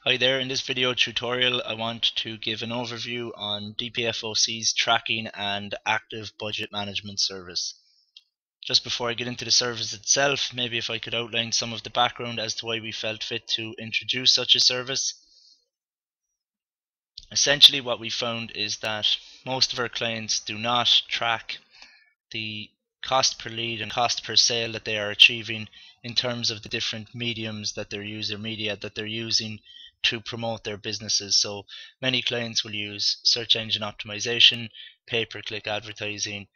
Hi there, in this video tutorial I want to give an overview on DPFOC's tracking and active budget management service. Just before I get into the service itself, maybe if I could outline some of the background as to why we felt fit to introduce such a service. Essentially what we found is that most of our clients do not track the cost per lead and cost per sale that they are achieving in terms of the different mediums that media that they're using to promote their businesses. So many clients will use search engine optimization, pay-per-click advertising,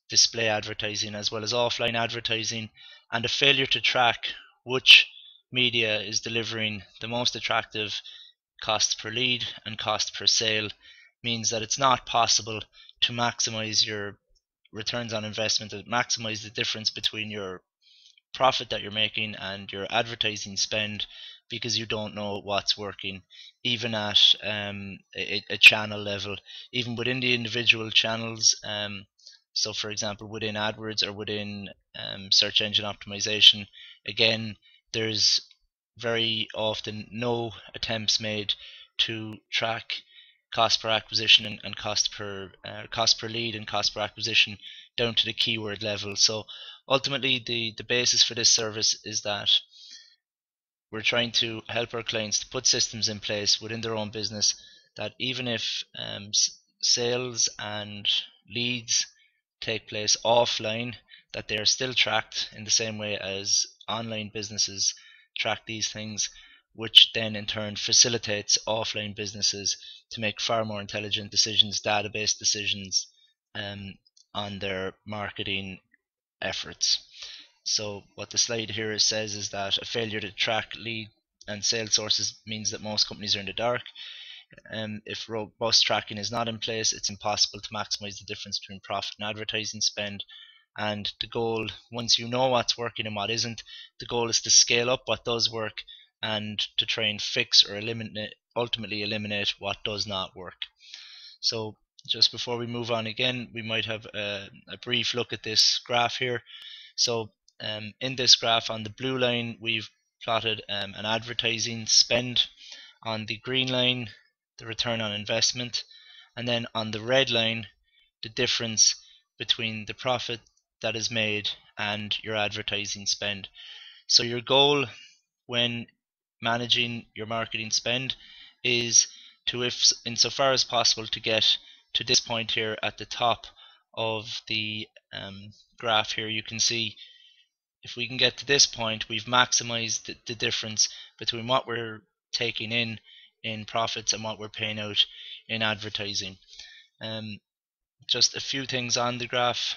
display advertising, as well as offline advertising, and a failure to track which media is delivering the most attractive cost per lead and cost per sale means that it's not possible to maximize your returns on investment, to maximize the difference between your profit that you're making and your advertising spend, because you don't know what's working even at a channel level, even within the individual channels. So for example, within AdWords or within search engine optimization, again, there's very often no attempts made to track cost per acquisition and cost per lead and cost per acquisition down to the keyword level. So ultimately the basis for this service is that we're trying to help our clients to put systems in place within their own business that even if sales and leads take place offline, that they are still tracked in the same way as online businesses track these things, which then in turn facilitates offline businesses to make far more intelligent decisions, database decisions, on their marketing efforts. So what the slide here says is that a failure to track lead and sales sources means that most companies are in the dark. If robust tracking is not in place, it's impossible to maximize the difference between profit and advertising spend. And the goal, once you know what's working and what isn't, the goal is to scale up what does work and to try and fix or ultimately eliminate what does not work. So just before we move on again, we might have a brief look at this graph here. So in this graph, on the blue line, we've plotted an advertising spend. On the green line, the return on investment, and then on the red line, the difference between the profit that is made and your advertising spend. So your goal when managing your marketing spend is to, if insofar as possible, to get to this point here at the top of the graph here. You can see if we can get to this point, we've maximized the difference between what we're taking in profits and what we're paying out in advertising. Just a few things on the graph.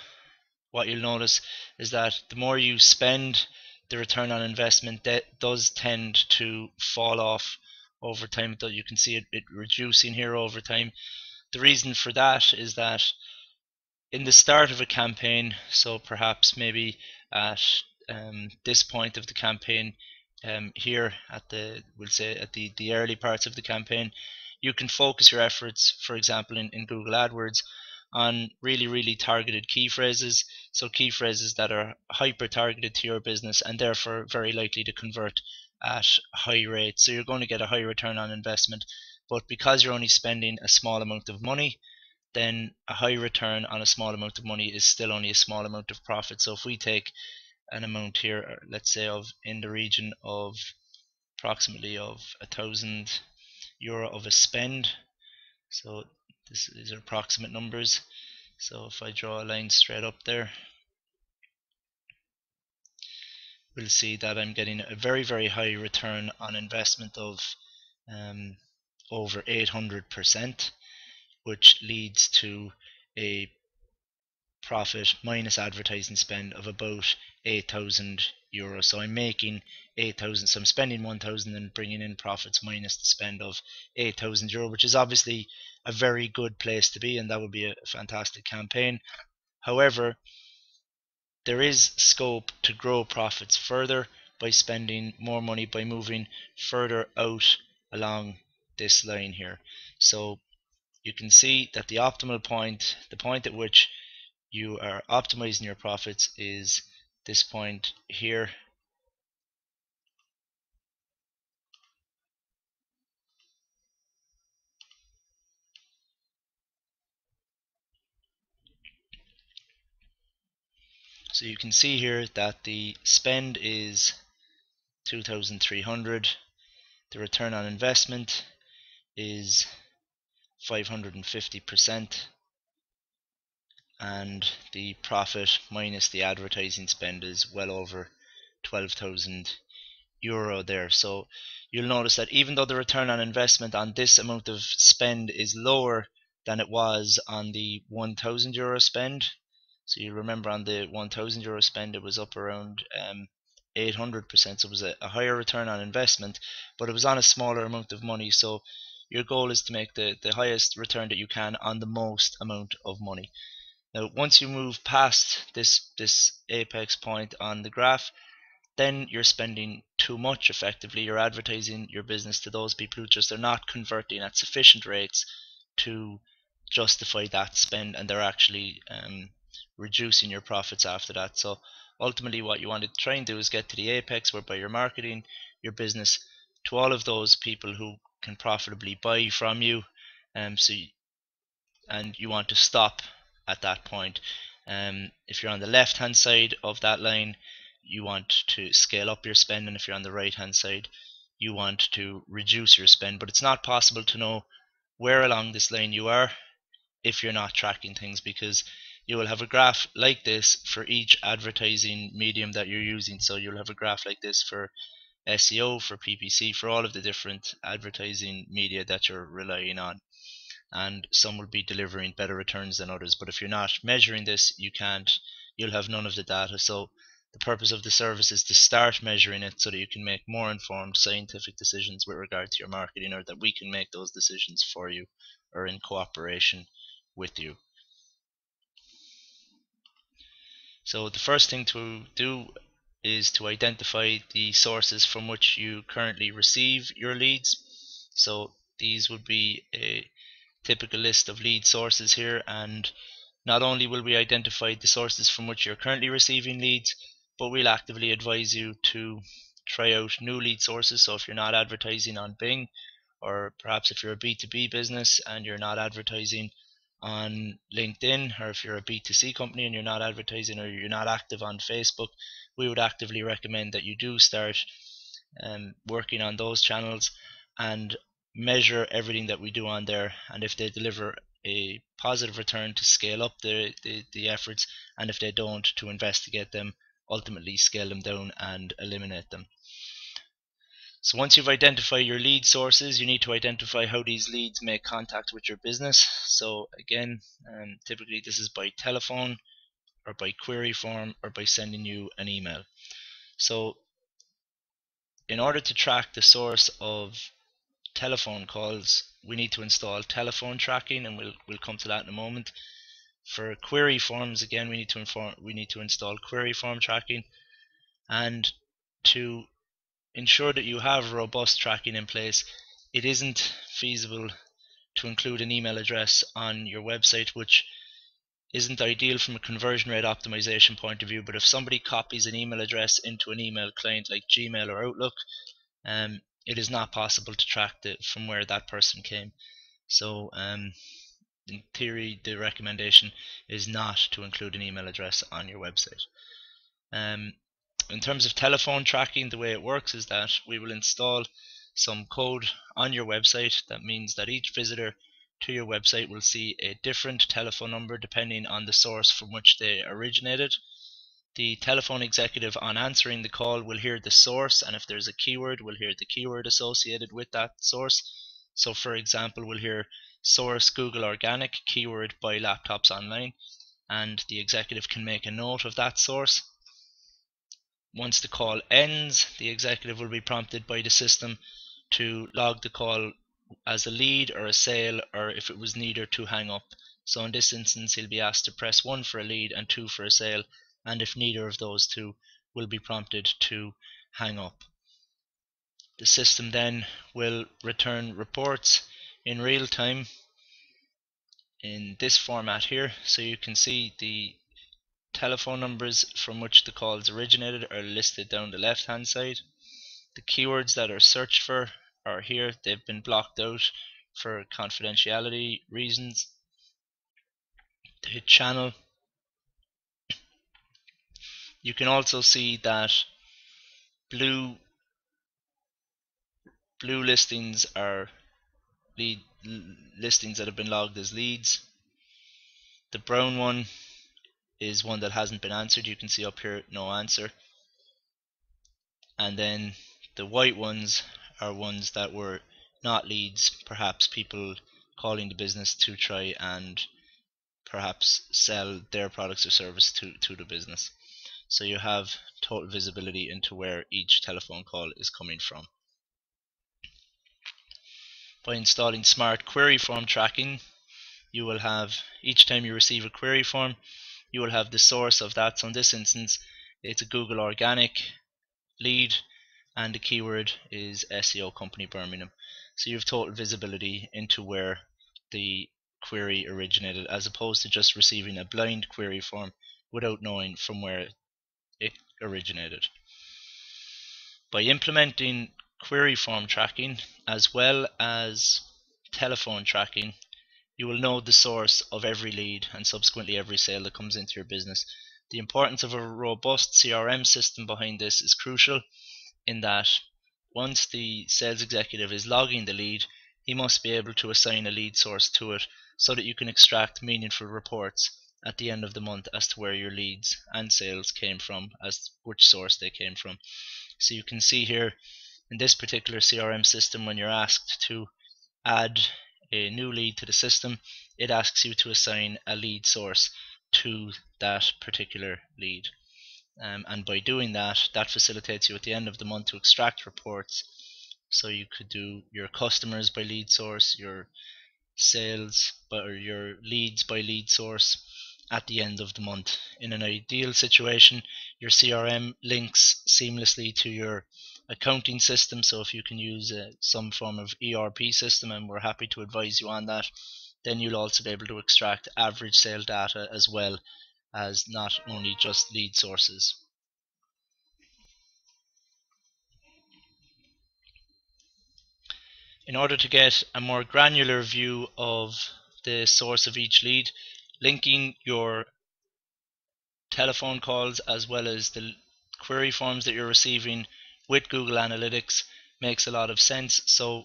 What you'll notice is that the more you spend, the return on investment does tend to fall off over time. Though you can see it reducing here over time. The reason for that is that in the start of a campaign, so perhaps maybe at this point of the campaign, here at the early parts of the campaign, you can focus your efforts, for example in Google AdWords, on really targeted key phrases. So key phrases that are hyper targeted to your business and therefore very likely to convert at high rates. So you're going to get a high return on investment, but because you're only spending a small amount of money, then a high return on a small amount of money is still only a small amount of profit. So if we take an amount here, let's say of in the region of approximately of €1,000 of a spend, so these are approximate numbers. So if I draw a line straight up there, we'll see that I'm getting a very high return on investment of over 800%, which leads to a profit minus advertising spend of about €8,000. So I'm making 8,000, so I'm spending 1,000 and bringing in profits minus the spend of €8,000, which is obviously a very good place to be, and that would be a fantastic campaign. However, there is scope to grow profits further by spending more money, by moving further out along this line here. So you can see that the optimal point, the point at which you are optimizing your profits, is this point here. So you can see here that the spend is 2,300. The return on investment is 550%, and the profit minus the advertising spend is well over 12,000 euro there. So you'll notice that even though the return on investment on this amount of spend is lower than it was on the 1,000 euro spend, so you remember on the 1,000 euro spend it was up around 800%, so it was a higher return on investment, but it was on a smaller amount of money. So your goal is to make the highest return that you can on the most amount of money. Now once you move past this apex point on the graph, then you're spending too much. Effectively, you're advertising your business to those people who just are not converting at sufficient rates to justify that spend, and they're actually reducing your profits after that. So ultimately what you want to try and do is get to the apex whereby you're marketing your business to all of those people who can profitably buy from you, and you want to stop at that point. If you're on the left hand side of that line, you want to scale up your spend, and if you're on the right hand side, you want to reduce your spend. But it's not possible to know where along this line you are if you're not tracking things, because you will have a graph like this for each advertising medium that you're using. So you'll have a graph like this for SEO, for PPC, for all of the different advertising media that you're relying on, and some will be delivering better returns than others. But if you're not measuring this, you'll have none of the data. So the purpose of the service is to start measuring it so that you can make more informed scientific decisions with regard to your marketing, or that we can make those decisions for you or in cooperation with you. So the first thing to do is to identify the sources from which you currently receive your leads. So these would be a typical list of lead sources here, and not only will we identify the sources from which you're currently receiving leads, but we'll actively advise you to try out new lead sources. So if you're not advertising on Bing, or perhaps if you're a B2B business and you're not advertising on LinkedIn, or if you're a B2C company and you're not advertising, or you're not active on Facebook, we would actively recommend that you do start working on those channels and measure everything that we do on there, and if they deliver a positive return, to scale up the efforts, and if they don't, to investigate them, ultimately scale them down and eliminate them. So once you've identified your lead sources, you need to identify how these leads make contact with your business. So again, typically this is by telephone, or by query form, or by sending you an email. So in order to track the source of telephone calls, we need to install telephone tracking, and we'll come to that in a moment. For query forms, again, we need to install query form tracking, and to ensure that you have robust tracking in place, it isn't feasible to include an email address on your website, which isn't ideal from a conversion rate optimization point of view. But if somebody copies an email address into an email client like Gmail or Outlook, it is not possible to track from where that person came. So in theory, the recommendation is not to include an email address on your website. In terms of telephone tracking, the way it works is that we will install some code on your website. That means that each visitor to your website will see a different telephone number depending on the source from which they originated. The telephone executive, on answering the call, will hear the source, and if there's a keyword, we'll hear the keyword associated with that source. So for example, we'll hear source Google Organic, keyword buy laptops online, and the executive can make a note of that source. Once the call ends, the executive will be prompted by the system to log the call as a lead or a sale, or if it was neither, to hang up. So in this instance, he'll be asked to press 1 for a lead and 2 for a sale, and if neither of those two, will be prompted to hang up. The system then will return reports in real time in this format here. So you can see the telephone numbers from which the calls originated are listed down the left hand side. The keywords that are searched for are here. They've been blocked out for confidentiality reasons. The channel You can also see that blue listings are listings that have been logged as leads. The brown one is one that hasn't been answered. You can see up here no answer. And then the white ones are ones that were not leads, perhaps people calling the business to try and perhaps sell their products or service to the business. So you have total visibility into where each telephone call is coming from. By installing smart query form tracking, you will have, each time you receive a query form, you will have the source of that. So in this instance, it's a Google organic lead and the keyword is SEO Company Birmingham. So you have total visibility into where the query originated, as opposed to just receiving a blind query form without knowing from where it originated. By implementing query form tracking as well as telephone tracking, you will know the source of every lead and subsequently every sale that comes into your business. The importance of a robust CRM system behind this is crucial, in that once the sales executive is logging the lead, he must be able to assign a lead source to it so that you can extract meaningful reports at the end of the month as to where your leads and sales came from, as which source they came from. So you can see here in this particular CRM system, when you're asked to add a new lead to the system, it asks you to assign a lead source to that particular lead. And by doing that, that facilitates you at the end of the month to extract reports. So you could do your customers by lead source, your sales or your leads by lead source at the end of the month. In an ideal situation, your CRM links seamlessly to your accounting system, so if you can use some form of ERP system, and we're happy to advise you on that, then you'll also be able to extract average sale data as well as not only just lead sources. In order to get a more granular view of the source of each lead, linking your telephone calls as well as the query forms that you're receiving with Google Analytics makes a lot of sense. So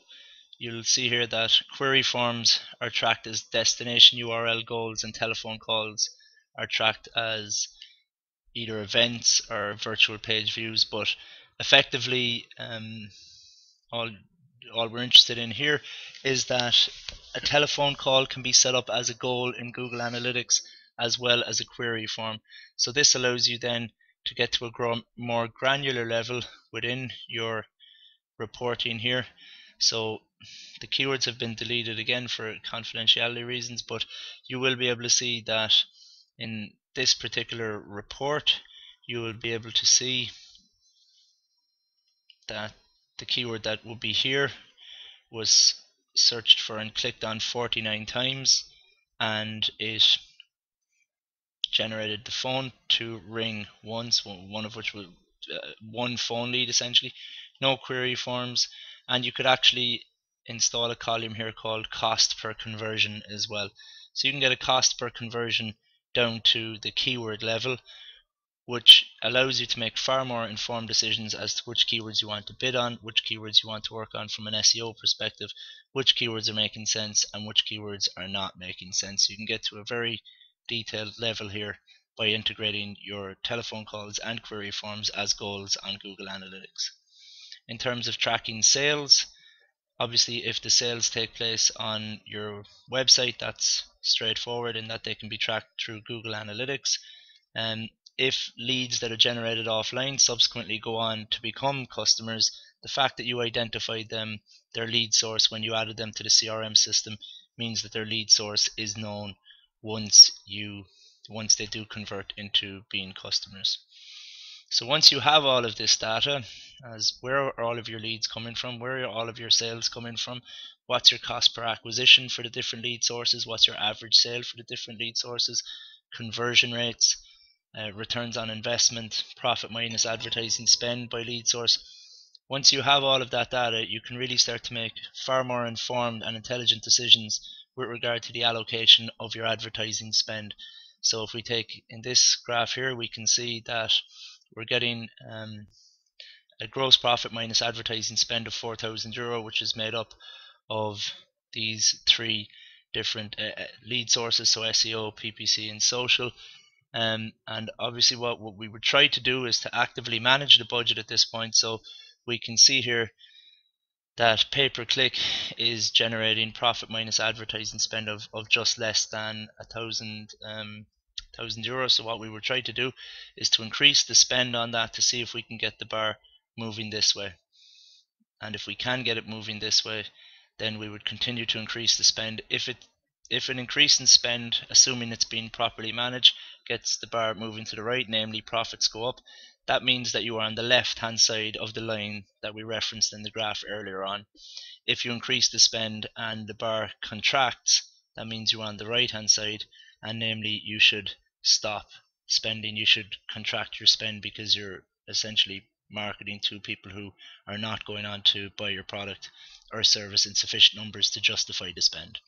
you'll see here that query forms are tracked as destination URL goals and telephone calls are tracked as either events or virtual page views, but effectively all we're interested in here is that a telephone call can be set up as a goal in Google Analytics as well as a query form. So this allows you then to get to a more granular level within your reporting here. So the keywords have been deleted again for confidentiality reasons, but you will be able to see that in this particular report you will be able to see that the keyword that would be here was searched for and clicked on 49 times, and it generated the phone to ring once, one of which was one phone lead essentially, no query forms, and you could actually install a column here called cost per conversion as well. So you can get a cost per conversion down to the keyword level, which allows you to make far more informed decisions as to which keywords you want to bid on, which keywords you want to work on from an SEO perspective, which keywords are making sense and which keywords are not making sense. So you can get to a very detailed level here by integrating your telephone calls and query forms as goals on Google Analytics. In terms of tracking sales, obviously if the sales take place on your website, that's straightforward in that they can be tracked through Google Analytics. And if leads that are generated offline subsequently go on to become customers, the fact that you identified them, their lead source, when you added them to the CRM system means that their lead source is known once they do convert into being customers. So once you have all of this data, as where are all of your leads coming from, where are all of your sales coming from, what's your cost per acquisition for the different lead sources, what's your average sale for the different lead sources, conversion rates, returns on investment, profit minus advertising spend by lead source. Once you have all of that data, you can really start to make far more informed and intelligent decisions with regard to the allocation of your advertising spend. So if we take in this graph here, we can see that we're getting a gross profit minus advertising spend of €4,000, which is made up of these three different lead sources, so SEO, PPC, and social. And obviously what we would try to do is to actively manage the budget at this point. So we can see here that pay-per-click is generating profit minus advertising spend of just less than €1,000. So what we would try to do is to increase the spend on that to see if we can get the bar moving this way. And if we can get it moving this way, then we would continue to increase the spend. If an increase in spend, assuming it's being properly managed, gets the bar moving to the right, namely profits go up, that means that you are on the left hand side of the line that we referenced in the graph earlier on. If you increase the spend and the bar contracts, that means you're on the right hand side, and namely you should stop spending, you should contract your spend, because you're essentially marketing to people who are not going on to buy your product or service in sufficient numbers to justify the spend.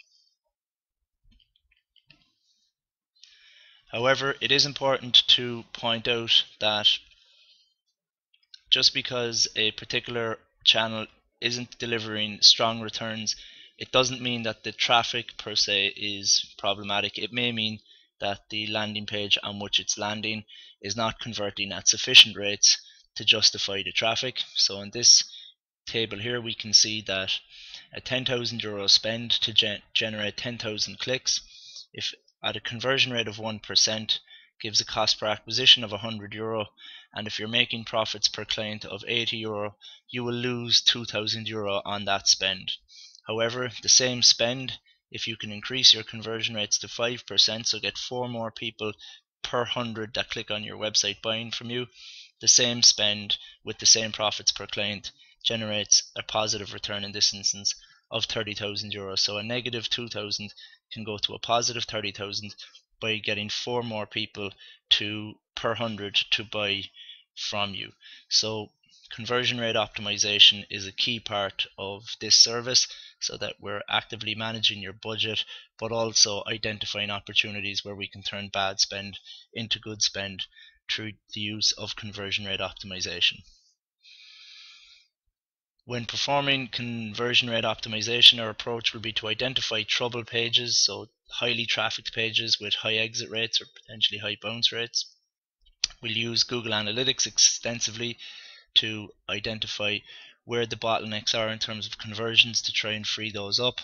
However, it is important to point out that just because a particular channel isn't delivering strong returns, it doesn't mean that the traffic per se is problematic. It may mean that the landing page on which it's landing is not converting at sufficient rates to justify the traffic. So in this table here, we can see that a €10,000 spend to generate 10,000 clicks, if at a conversion rate of 1%, gives a cost per acquisition of €100, and if you're making profits per client of €80, you will lose €2,000 on that spend. However, the same spend, if you can increase your conversion rates to 5%, so get 4 more people per 100 that click on your website buying from you, the same spend with the same profits per client generates a positive return in this instance of €30,000. So a negative 2,000 can go to a positive 30,000 by getting 4 more people per 100 to buy from you. So conversion rate optimization is a key part of this service, so that we're actively managing your budget, but also identifying opportunities where we can turn bad spend into good spend through the use of conversion rate optimization. When performing conversion rate optimization, our approach will be to identify trouble pages, so highly trafficked pages with high exit rates or potentially high bounce rates. We'll use Google Analytics extensively to identify where the bottlenecks are in terms of conversions to try and free those up.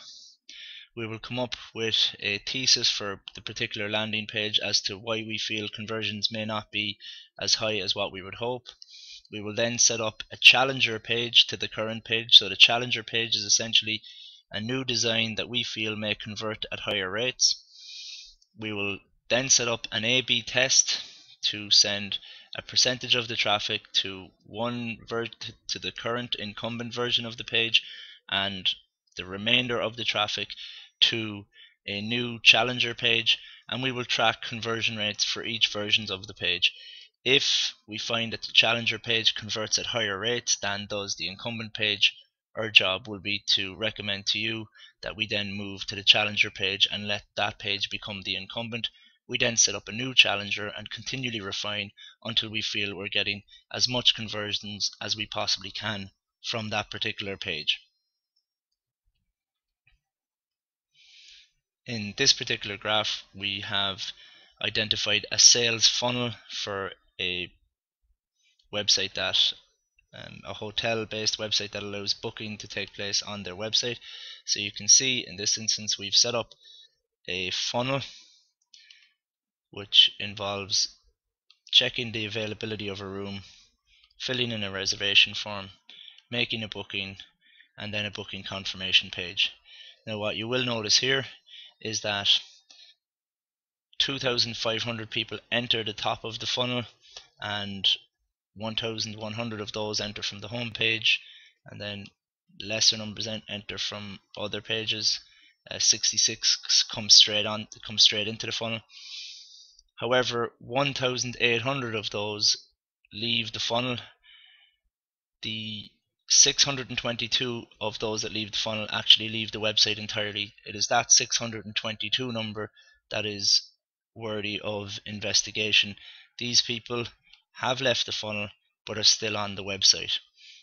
We will come up with a thesis for the particular landing page as to why we feel conversions may not be as high as what we would hope. We will then set up a challenger page to the current page. So the challenger page is essentially a new design that we feel may convert at higher rates. We will then set up an A/B test to send a percentage of the traffic to the current incumbent version of the page, and the remainder of the traffic to a new challenger page, and we will track conversion rates for each versions of the page. If we find that the challenger page converts at higher rates than does the incumbent page, our job will be to recommend to you that we then move to the challenger page and let that page become the incumbent. We then set up a new challenger and continually refine until we feel we're getting as much conversions as we possibly can from that particular page. In this particular graph, we have identified a sales funnel for a website that a hotel-based website that allows booking to take place on their website. So you can see in this instance we've set up a funnel which involves checking the availability of a room, filling in a reservation form, making a booking, and then a booking confirmation page. Now what you will notice here is that 2,500 people enter the top of the funnel, and 1,100 of those enter from the home page, and then lesser numbers enter from other pages. 66 come straight into the funnel. However, 1,800 of those leave the funnel. The 622 of those that leave the funnel actually leave the website entirely. It is that 622 number that is worthy of investigation. These people have left the funnel but are still on the website,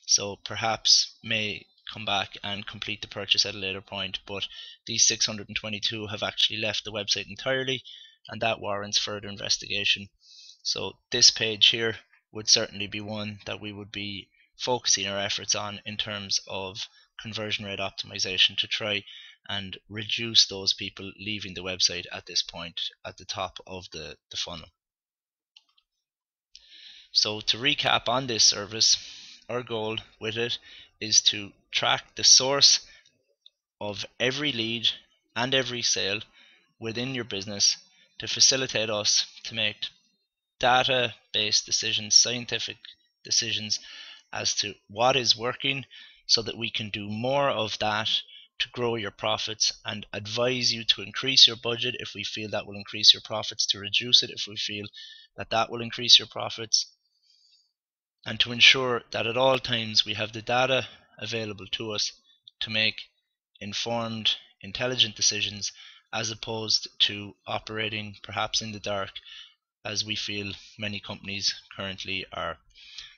so perhaps may come back and complete the purchase at a later point, but these 622 have actually left the website entirely, and that warrants further investigation. So this page here would certainly be one that we would be focusing our efforts on in terms of conversion rate optimization to try and reduce those people leaving the website at this point at the top of the funnel. So to recap on this service, our goal with it is to track the source of every lead and every sale within your business to facilitate us to make data-based decisions, scientific decisions as to what is working, so that we can do more of that to grow your profits, and advise you to increase your budget if we feel that will increase your profits, to reduce it if we feel that that will increase your profits, and to ensure that at all times we have the data available to us to make informed, intelligent decisions, as opposed to operating perhaps in the dark, as we feel many companies currently are.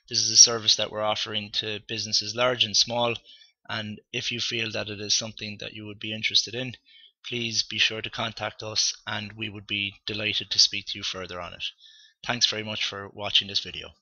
This is a service that we're offering to businesses large and small, and if you feel that it is something that you would be interested in, please be sure to contact us and we would be delighted to speak to you further on it. Thanks very much for watching this video.